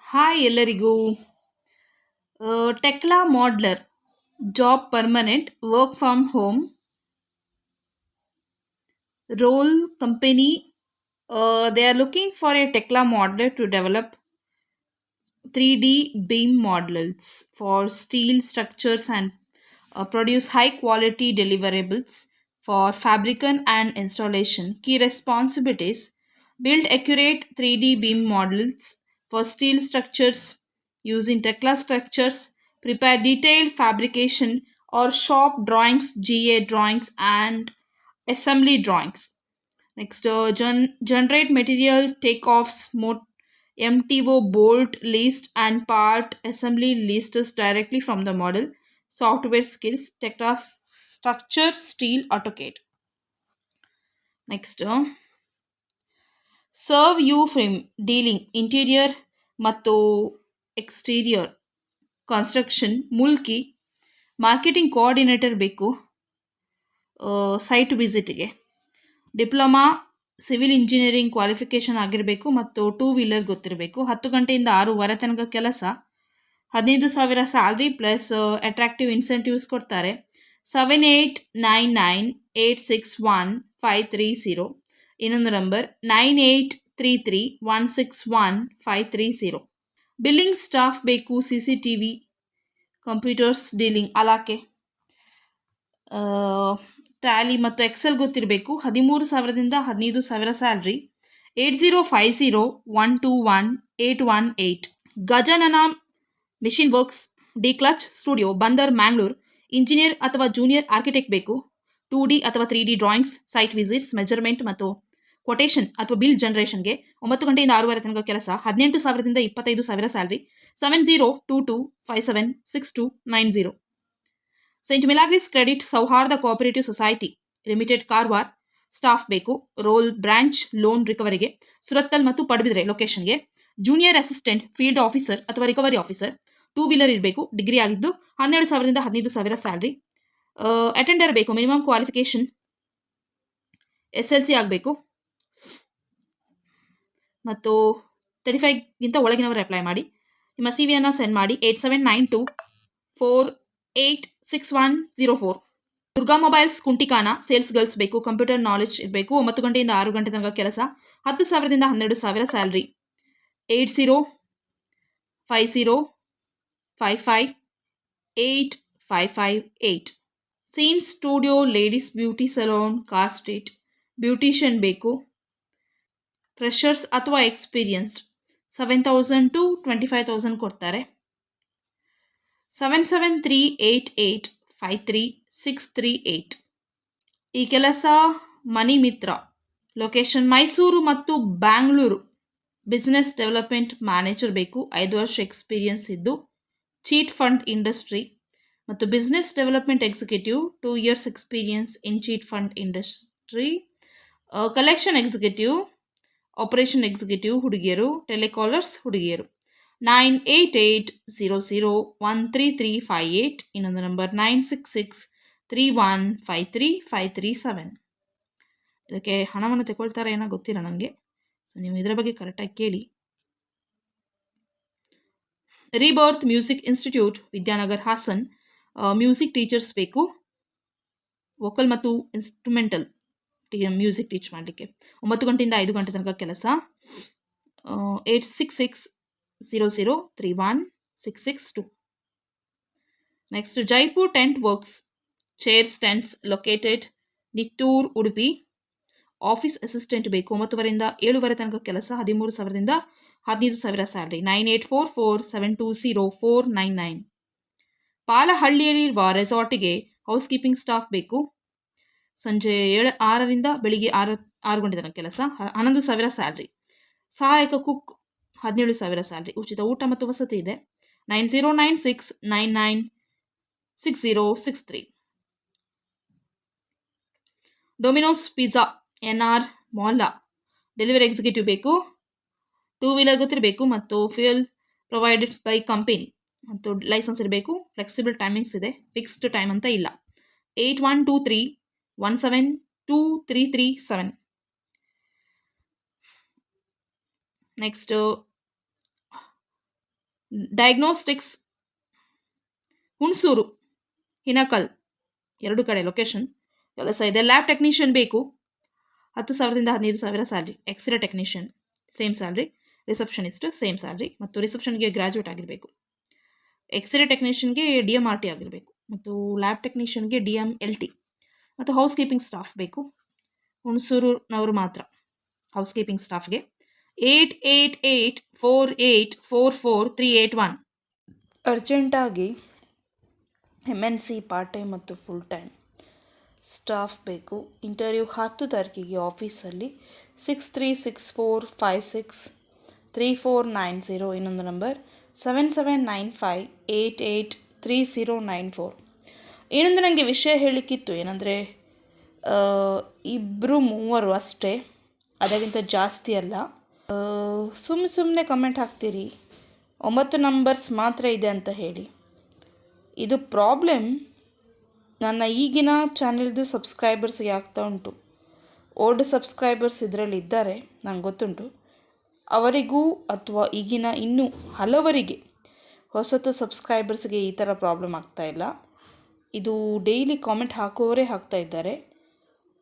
Hi ಎಲ್ಲರಿಗೂ. Tekla modeler job permanent work from home role company. They are looking for a Tekla modeler to develop 3D beam models for steel structures and produce high quality deliverables for fabrication and installation. Key responsibilities: build accurate 3D beam models for steel structures using Tekla structures, prepare detailed fabrication or shop drawings, GA drawings, and assembly drawings. Next, generate material takeoffs, MTO bolt list and part assembly lists directly from the model. Software skills, Tekla structure, steel, AutoCAD. Next, serve you frame dealing interior ಮತ್ತು exterior construction Mulki marketing coordinator ಬೇಕು site ವಿಸಿಟ್ಗೆ. Diploma civil engineering qualification ಆಗಿರಬೇಕು ಮತ್ತು two wheeler ಗೊತ್ತಿರಬೇಕು. 10 ಗಂಟೆಯಿಂದ 6:30 ತನಕ ಕೆಲಸ. 15,000 salary plus attractive incentives ಕೊಡ್ತಾರೆ. 7899861530. ಇನ್ನೊಂದು ನಂಬರ್ 9833161530. ಬಿಲ್ಲಿಂಗ್ ಸ್ಟಾಫ್ ಬೇಕು. CCTV ಕಂಪ್ಯೂಟರ್ಸ್ ಡೀಲಿಂಗ್ ಅಲಾಕೆ. ಟ್ಯಾಲಿ ಮತ್ತು ಎಕ್ಸೆಲ್ ಗೊತ್ತಿರಬೇಕು. 13,000ದಿಂದ 15,000 salary. 8050121818. Gajanana machine works D clutch studio Bandar Mangalore. Engineer ಅಥವಾ ಜೂನಿಯರ್ ಆರ್ಕಿಟೆಕ್ಟ್ ಬೇಕು. 2D ಅಥವಾ 3D drawings, site visits, measurement ಮತ್ತು ಕೊಟೇಶನ್ ಅಥವಾ ಬಿಲ್ ಜನರೇಷನ್ಗೆ. 9 ಗಂಟೆಯಿಂದ 6:30 ತನಕ ಕೆಲಸ. 18,000ದಿಂದ 25,000 salary. 7022576290. Saint Milagres credit Souharda cooperative society limited Karwar staff ಬೇಕು. ರೋಲ್ ಬ್ರಾಂಚ್ ಲೋನ್ ರಿಕವರಿಗೆ ಸುರತ್ತಲ್ ಮತ್ತು ಪಡುಬಿದ್ರೆ ಲೊಕೇಶನ್ಗೆ. ಜೂನಿಯರ್ ಅಸಿಸ್ಟೆಂಟ್ ಫೀಲ್ಡ್ ಆಫೀಸರ್ ಅಥವಾ ರಿಕವರಿ ಆಫೀಸರ್. 2 ವೀಲರ್ ಇರಬೇಕು. ಡಿಗ್ರಿ ಆಗಿದ್ದು 12,000ದಿಂದ 15,000 ಸ್ಯಾಲ್ರಿ. ಅಟೆಂಡರ್ ಬೇಕು. ಮಿನಿಮಮ್ ಕ್ವಾಲಿಫಿಕೇಶನ್ SLC ಆಗಬೇಕು ಮತ್ತು 35ಗಿಂತ ಒಳಗಿನವರು ಅಪ್ಲೈ ಮಾಡಿ. ನಿಮ್ಮ CV ಸೆಂಡ್ ಮಾಡಿ 8792486104. Durga mobiles Kuntikana sales girls ಬೇಕು. ಕಂಪ್ಯೂಟರ್ ನಾಲೆಜ್ ಇರಬೇಕು. 9 ಗಂಟೆಯಿಂದ 6 ಗಂಟೆ ತನಕ ಕೆಲಸ. 10,000ದಿಂದ 12,000 salary. 8050558558. Scene studio ladies beauty salon car street. Beautician ಬೇಕು. ಫ್ರೆಷರ್ಸ್ ಅಥವಾ ಎಕ್ಸ್ಪೀರಿಯನ್ಸ್ಡ್ 7,000 to 25,000 ಕೊಡ್ತಾರೆ. 7738853638. ಈ ಕೆಲಸ ಮನಿ ಮಿತ್ರ. ಲೊಕೇಶನ್ ಮೈಸೂರು ಮತ್ತು ಬ್ಯಾಂಗ್ಳೂರು. ಬಿಸ್ನೆಸ್ ಡೆವಲಪ್ಮೆಂಟ್ ಮ್ಯಾನೇಜರ್ ಬೇಕು. 5 ವರ್ಷ ಎಕ್ಸ್ಪೀರಿಯನ್ಸ್ ಇದ್ದು. ಚೀಟ್ ಫಂಡ್ ಇಂಡಸ್ಟ್ರಿ ಮತ್ತು business development executive 2 years experience in chit fund industry. Collection executive, operation executive ಹುಡುಗಿಯರು. ಟೆಲಿಕಾಲರ್ಸ್ ಹುಡುಗಿಯರು. 9880013358. ಇನ್ನೊಂದು ನಂಬರ್ 9663153537. ಇದಕ್ಕೆ ಹಣವನ್ನು ತಗೊಳ್ತಾರೆ ಏನೋ ಗೊತ್ತಿಲ್ಲ ನನಗೆ. ಸೊ ನೀವು ಇದರ ಬಗ್ಗೆ ಕರೆಕ್ಟಾಗಿ ಕೇಳಿ. Rebirth music institute Vidyanagar Hassan. Music teachers ಬೇಕು. ವೋಕಲ್ ಮತ್ತು ಇನ್ಸ್ಟ್ರೂಮೆಂಟಲ್ ಮ್ಯೂಸಿಕ್ ಟೀಚ್ ಮಾಡಲಿಕ್ಕೆ. 9 ಗಂಟೆಯಿಂದ 5 ಗಂಟೆ ತನಕ ಕೆಲಸ. 8660031662. Next Jaipur tent works chairs tents located Nittur Udupi. Office assistant ಬೇಕು. 9ವರೆಯಿಂದ 7:30 ತನಕ ಕೆಲಸ. 13,000ದಿಂದ 15,000 ಸ್ಯಾಲ್ರಿ. 9844720499. ಪಾಲಹಳ್ಳಿಯಲ್ಲಿರುವ ರೆಸಾರ್ಟಿಗೆ ಹೌಸ್ ಕೀಪಿಂಗ್ ಸ್ಟಾಫ್ ಬೇಕು. ಸಂಜೆ 6ರಿಂದ ಬೆಳಿಗ್ಗೆ 6 ಗಂಟೆ ತನಕ ಕೆಲಸ. 11,000 ಸ್ಯಾಲ್ರಿ. ಸಹಾಯಕ ಕುಕ್ 17,000 ಸ್ಯಾಲ್ರಿ. ಉಚಿತ ಊಟ ಮತ್ತು ವಸತಿ ಇದೆ. 9096996063. Domino's pizza NR mall. Delivery executive ಬೇಕು. 2 ವೀಲರ್ ಗೊತ್ತಿರಬೇಕು ಮತ್ತು ಫ್ಯೂಯಲ್ ಪ್ರೊವೈಡೆಡ್ ಬೈ ಕಂಪನಿ ಮತ್ತು ಲೈಸೆನ್ಸ್ ಇರಬೇಕು. ಫ್ಲೆಕ್ಸಿಬಲ್ ಟೈಮಿಂಗ್ಸ್ ಇದೆ. ಫಿಕ್ಸ್ಡ್ ಟೈಮ್ ಅಂತ ಇಲ್ಲ. 8123172337. ನೆಕ್ಸ್ಟ್ ಡಯಾಗ್ನೋಸ್ಟಿಕ್ಸ್ ಹುಣಸೂರು, ಹಿನಕಲ್ 2 ಕಡೆ ಲೊಕೇಶನ್ ಕೆಲಸ ಇದೆ. ಲ್ಯಾಬ್ ಟೆಕ್ನಿಷಿಯನ್ ಬೇಕು, 10,000ದಿಂದ 15,000 salary. X-ray technician same salary. Receptionist same salary ಮತ್ತು ರಿಸೆಪ್ಷನ್ಗೆ ಗ್ರ್ಯಾಜುಯೇಟ್ ಆಗಿರಬೇಕು. ಎಕ್ಸ್ರೇ ಟೆಕ್ನಿಷಿಯನ್ಗೆ DMRT ಆಗಿರಬೇಕು ಮತ್ತು ಲ್ಯಾಬ್ ಟೆಕ್ನಿಷಿಯನ್ಗೆ DMLT ಮತ್ತು ಹೌಸ್ ಕೀಪಿಂಗ್ ಸ್ಟಾಫ್ ಬೇಕು. ಹುಣಸೂರಿನವರು ಮಾತ್ರ ಹೌಸ್ ಕೀಪಿಂಗ್ ಸ್ಟಾಫ್ಗೆ. 8884844381. ಅರ್ಜೆಂಟಾಗಿ MNC ಪಾರ್ಟ್ ಟೈಮ್ ಮತ್ತು ಫುಲ್ ಟೈಮ್ ಸ್ಟಾಫ್ ಬೇಕು. ಇಂಟರ್ವ್ಯೂ 10 ತಾರೀಕಿಗೆ ಆಫೀಸಲ್ಲಿ. 6364563490. ಇನ್ನೊಂದು ನಂಬರ್ 7795883094. ಇನ್ನೊಂದು ನನಗೆ ವಿಷಯ ಹೇಳಲಿಕ್ಕಿತ್ತು. ಏನಂದರೆ 2-3 ಅಷ್ಟೇ, ಅದಕ್ಕಿಂತ ಜಾಸ್ತಿ ಅಲ್ಲ. ಸುಮ್ಮನೆ ಕಮೆಂಟ್ ಹಾಕ್ತೀರಿ 9 ನಂಬರ್ಸ್ ಮಾತ್ರ ಇದೆ ಅಂತ ಹೇಳಿ. ಇದು ಪ್ರಾಬ್ಲಮ್ ನನ್ನ ಈಗಿನ ಚಾನೆಲ್ದು ಸಬ್ಸ್ಕ್ರೈಬರ್ಸ್ಗೆ ಆಗ್ತಾ ಉಂಟು. ಓಲ್ಡ್ ಸಬ್ಸ್ಕ್ರೈಬರ್ಸ್ ಇದರಲ್ಲಿ ಇದ್ದಾರೆ, ನಂಗೆ ಗೊತ್ತುಂಟು. ಅವರಿಗೂ ಅಥವಾ ಈಗಿನ ಇನ್ನೂ ಹಲವರಿಗೆ ಹೊಸತು ಸಬ್ಸ್ಕ್ರೈಬರ್ಸ್ಗೆ ಈ ಥರ ಪ್ರಾಬ್ಲಮ್ ಆಗ್ತಾಯಿಲ್ಲ. ಇದು ಡೈಲಿ ಕಾಮೆಂಟ್ ಹಾಕುವವರೇ ಹಾಕ್ತಾ ಇದ್ದಾರೆ.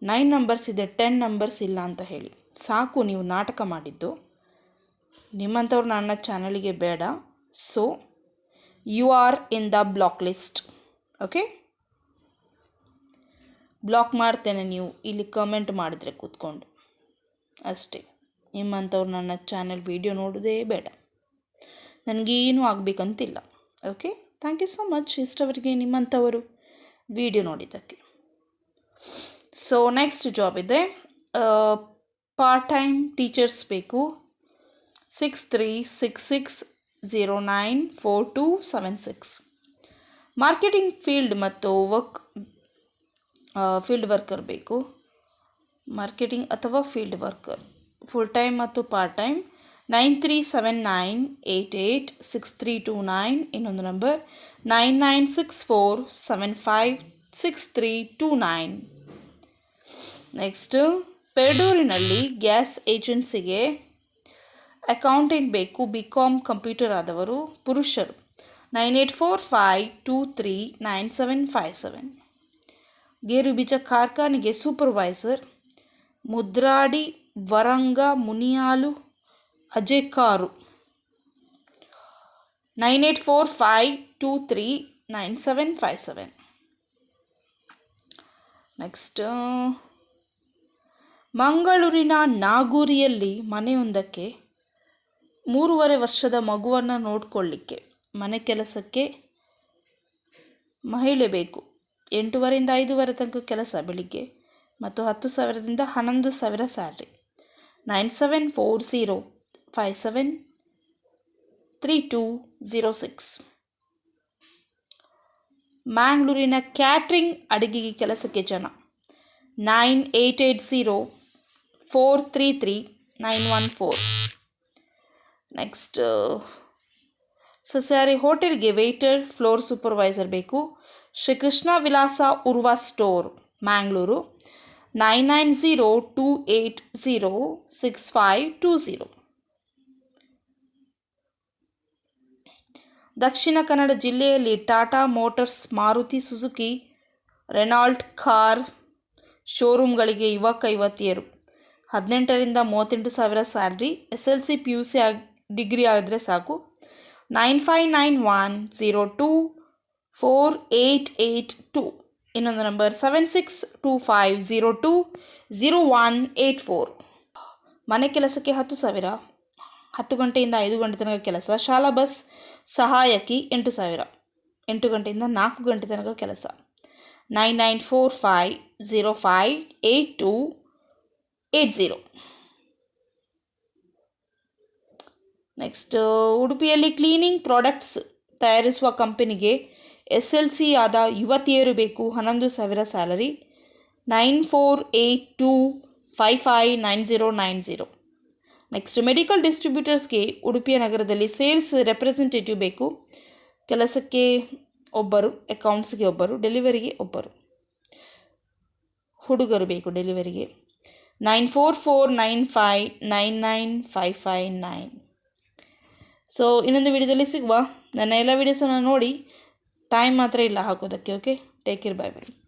9 ನಂಬರ್ಸ್ ಇದೆ, 10 ನಂಬರ್ಸ್ ಇಲ್ಲ ಅಂತ ಹೇಳಿ. ಸಾಕು ನೀವು ನಾಟಕ ಮಾಡಿದ್ದು. ನಿಮ್ಮಂಥವ್ರು ನನ್ನ ಚಾನಲಿಗೆ ಬೇಡ. So you are in the block list. Okay, block ಮಾಡ್ತೇನೆ ನೀವು ಇಲ್ಲಿ ಕಮೆಂಟ್ ಮಾಡಿದರೆ ಕೂತ್ಕೊಂಡು ಅಷ್ಟೇ. ನಿಮ್ಮಂಥವ್ರು ನನ್ನ ಚಾನಲ್ ವಿಡಿಯೋ ನೋಡೋದೇ ಬೇಡ. ನನಗೇನು ಆಗಬೇಕಂತಿಲ್ಲ. Okay, thank you so much ಇಷ್ಟವರೆಗೆ ನಿಮ್ಮಂಥವರು ವಿಡಿಯೋ ನೋಡಿದ್ದಕ್ಕೆ. ಸೊ ನೆಕ್ಸ್ಟ್ ಜಾಬ್ ಇದೆ, ಪಾರ್ಟ್ ಟೈಮ್ ಟೀಚರ್ಸ್ ಬೇಕು. 6366094276. ಮಾರ್ಕೆಟಿಂಗ್ ಫೀಲ್ಡ್ ಮತ್ತು ಫೀಲ್ಡ್ ವರ್ಕರ್ ಬೇಕು. ಮಾರ್ಕೆಟಿಂಗ್ ಅಥವಾ ಫೀಲ್ಡ್ ವರ್ಕರ್ ಫುಲ್ ಟೈಮ್ ಮತ್ತು ಪಾರ್ಟ್ ಟೈಮ್. 9379886329. ಇನ್ನೊಂದು ನಂಬರ್ 9964756329. ನೆಕ್ಸ್ಟ್ ಪೆರಡೂರಿನಲ್ಲಿ ಗ್ಯಾಸ್ ಏಜೆನ್ಸಿಗೆ ಅಕೌಂಟೆಂಟ್ ಬೇಕು. BCom ಕಂಪ್ಯೂಟರ್ ಆದವರು ಪುರುಷರು. 9845239757. ಗೇರು ಬೀಜ ಕಾರ್ಖಾನೆಗೆ ಸೂಪರ್ವೈಸರ್. ಮುದ್ರಾಡಿ, ವರಂಗ, ಮುನಿಯಾಲು, ಅಜೇಕಾರು. 9845239757. ನೆಕ್ಸ್ಟ್ ಮಂಗಳೂರಿನ ನಾಗೂರಿಯಲ್ಲಿ ಮನೆಯೊಂದಕ್ಕೆ 3.5 ವರ್ಷದ ಮಗುವನ್ನು ನೋಡಿಕೊಳ್ಳಿಕ್ಕೆ ಮನೆ ಕೆಲಸಕ್ಕೆ ಮಹಿಳೆ ಬೇಕು. 8:30ರಿಂದ 5:30 ತನಕ ಕೆಲಸ ಬೆಳಿಗ್ಗೆ ಮತ್ತು 10,000ದಿಂದ 11,000 ಸ್ಯಾಲ್ರಿ. 9740573206. ಮ್ಯಾಂಗ್ಳೂರಿನ ಕ್ಯಾಟ್ರಿಂಗ್ ಅಡುಗೆಗೆ ಕೆಲಸಕ್ಕೆ ಜನ. 9880433914. ನೆಕ್ಸ್ಟ್ ಸಸ್ಯಾಹಾರಿ ಹೋಟೆಲ್ಗೆ ವೇಟರ್, ಫ್ಲೋರ್ ಸೂಪರ್ವೈಸರ್ ಬೇಕು. ಶ್ರೀಕೃಷ್ಣ ವಿಲಾಸ ಉರ್ವ ಸ್ಟೋರ್, ಮ್ಯಾಂಗ್ಳೂರು. 9902806520. ದಕ್ಷಿಣ ಕನ್ನಡ ಜಿಲ್ಲೆಯಲ್ಲಿ Tata Motors, Maruti Suzuki, Renault car ಶೋರೂಮ್ಗಳಿಗೆ ಯುವತಿಯರು. 18ರಿಂದ 38,000 ಸ್ಯಾಲ್ರಿ. SLC PUC ಡಿಗ್ರಿ ಆಗಿದ್ರೆ ಸಾಕು. 9591024882. ಇನ್ನೊಂದು ನಂಬರ್ 7625020184. ಮನೆ ಕೆಲಸಕ್ಕೆ 10,000. 10 ಗಂಟೆಯಿಂದ 5 ಗಂಟೆ ತನಕ ಕೆಲಸ. ಶಾಲಾ ಬಸ್ ಸಹಾಯಕಿ 8,000. 8 ಗಂಟೆಯಿಂದ 4 ಗಂಟೆ ತನಕ ಕೆಲಸ. 9945058280. ನೆಕ್ಸ್ಟ್ ಉಡುಪಿಯಲ್ಲಿ ಕ್ಲೀನಿಂಗ್ ಪ್ರಾಡಕ್ಟ್ಸ್ ತಯಾರಿಸುವ ಕಂಪನಿಗೆ SLC ಆದ ಯುವತಿಯರು ಬೇಕು. 11,000 ಸ್ಯಾಲರಿ. 9482559090. ನೆಕ್ಸ್ಟ್ ಮೆಡಿಕಲ್ ಡಿಸ್ಟ್ರಿಬ್ಯೂಟರ್ಸ್ಗೆ ಉಡುಪಿಯ ನಗರದಲ್ಲಿ ಸೇಲ್ಸ್ ರೆಪ್ರೆಸೆಂಟೇಟಿವ್ ಬೇಕು. ಕೆಲಸಕ್ಕೆ ಒಬ್ಬರು, ಅಕೌಂಟ್ಸ್ಗೆ ಒಬ್ಬರು, ಡೆಲಿವರಿಗೆ ಒಬ್ಬರು. ಹುಡುಗರು ಬೇಕು ಡೆಲಿವರಿಗೆ. 9449599559. ಸೊ ಇನ್ನೊಂದು ವಿಡಿಯೋದಲ್ಲಿ ಸಿಗುವ. ನನ್ನ ಎಲ್ಲ ವೀಡಿಯೋಸನ್ನು ನೋಡಿ, ಟೈಮ್ ಮಾತ್ರ ಇಲ್ಲ ಹಾಕೋದಕ್ಕೆ. Okay, take care, bye bye.